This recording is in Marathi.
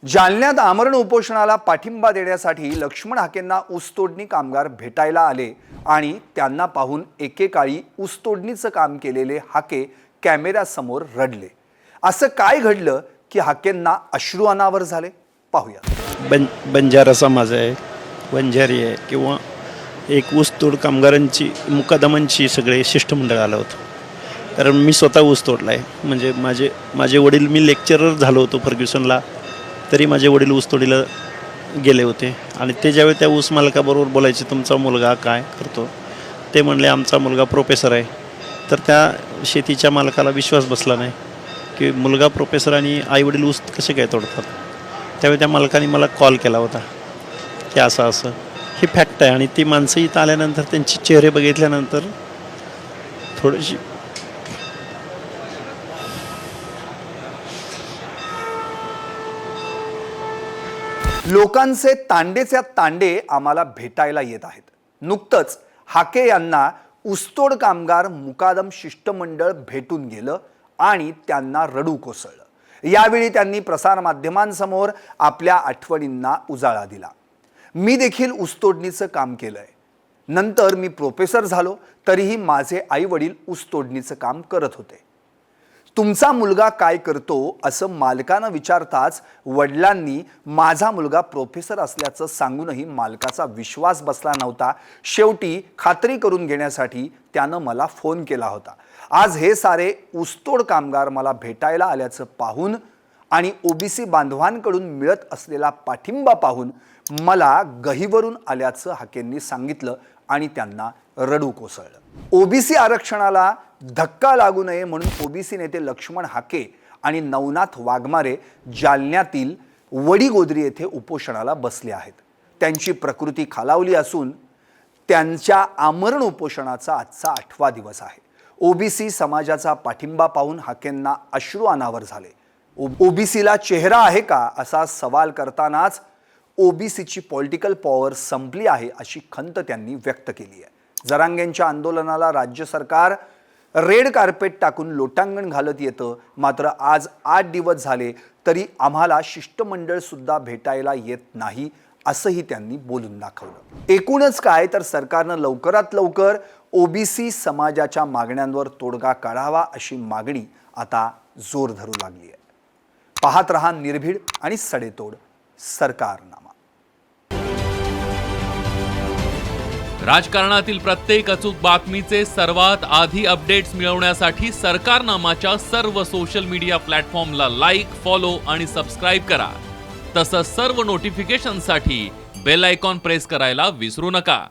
जालन्यात आमरण उपोषणाला पाठिंबा देण्यासाठी लक्ष्मण हाकेंना ऊसतोडणी कामगार भेटायला आले आणि त्यांना पाहून एकेकाळी ऊसतोडणीचं काम केलेले हाके कॅमेऱ्यासमोर रडले। असं काय घडलं की हाकेंना अश्रू अनावर झाले, पाहूया। बंजारा समाज आहे, वंजारी आहे किंवा एक ऊसतोड कामगारांची मुकादमांची सगळे शिष्टमंडळ आलं होतं। कारण मी स्वतः ऊस तोडला आहे, म्हणजे माझे वडील, मी लेक्चरर झालो होतो फर्ग्युसनला, तरी माझे वडील ऊसतोडीला गेले होते आणि ते ज्यावेळी त्या ऊस मालकाबरोबर बोलायचे, तुमचा मुलगा काय करतो, ते म्हणले आमचा मुलगा प्रोफेसर आहे। तर त्या शेतीच्या मालकाला विश्वास बसला नाही की मुलगा प्रोफेसर आणि आईवडील ऊस कसे काय तोडतात। त्यावेळी त्या मालकाने मला कॉल केला होता की असं असं ही फॅक्ट आहे। आणि ती माणसं इथं आल्यानंतर त्यांचे चेहरे बघितल्यानंतर थोडीशी लोकांचे तांडेच्या तांडे आम्हाला भेटायला येत आहेत। नुकतंच हाके यांना ऊसतोड कामगार मुकादम शिष्टमंडळ भेटून गेलं आणि त्यांना रडू कोसळलं। यावेळी त्यांनी प्रसारमाध्यमांसमोर आपल्या आठवणींना उजाळा दिला। मी देखील ऊसतोडणीचं काम केलंय, नंतर मी प्रोफेसर झालो, तरीही माझे आई वडील ऊसतोडणीचं काम करत होते। तुमचा मुलगा काय करतो असं मालकानं विचारताच वडिलांनी माझा मुलगा प्रोफेसर असल्याचं सांगूनही मालकाचा विश्वास बसला नव्हता। शेवटी खात्री करून घेण्यासाठी त्यानं मला फोन केला होता। आज हे सारे ऊसतोड कामगार मला भेटायला आल्याचं पाहून आणि ओबीसी बांधवांकडून मिळत असलेला पाठिंबा पाहून मला गहिवरून आल्याचं हाकेंनी सांगितलं आणि त्यांना रडू कोसळलं। ओबीसी आरक्षणाला धक्का लागू नये म्हणून ओबीसी नेते लक्ष्मण हाके आणि नवनाथ वाघमारे जालन्यातील वडीगोद्री येथे उपोषणाला बसले आहेत। त्यांची प्रकृती खालावली असून त्यांच्या आमरण उपोषणाचा आजचा 8वा दिवस आहे। ओबीसी समाजाचा पाठिंबा पाहून हाकेंना अश्रू अनावर झाले। ओबीसीला चेहरा आहे का असा सवाल करतानाच ओबीसीची पॉलिटिकल पॉवर संपली आहे अशी खंत त्यांनी व्यक्त केली आहे। जरांगेंच्या आंदोलनाला राज्य सरकार रेड कार्पेट टाकून लोटांगण घालत येतं, मात्र आज 8 दिवस झाले तरी आम्हाला शिष्टमंडळ सुद्धा भेटायला येत नाही असंही त्यांनी बोलून दाखवलं। एकूणच काय तर सरकारनं लवकरात लवकर ओबीसी समाजाच्या मागण्यांवर तोडगा काढावा अशी मागणी आता जोर धरू लागली आहे। पाहत रहा निर्भीड आणि सडेतोड सरकारनामा। राजकारणातील प्रत्येक अचूक बातमीचे सर्वात आधी अपडेट्स मिळवण्यासाठी सरकारनामाच्या सर्व सोशल मीडिया प्लॅटफॉर्मला लाईक, फॉलो आणि सबस्क्राईब करा। तसंच सर्व नोटिफिकेशनसाठी बेल आयकॉन प्रेस करायला विसरू नका।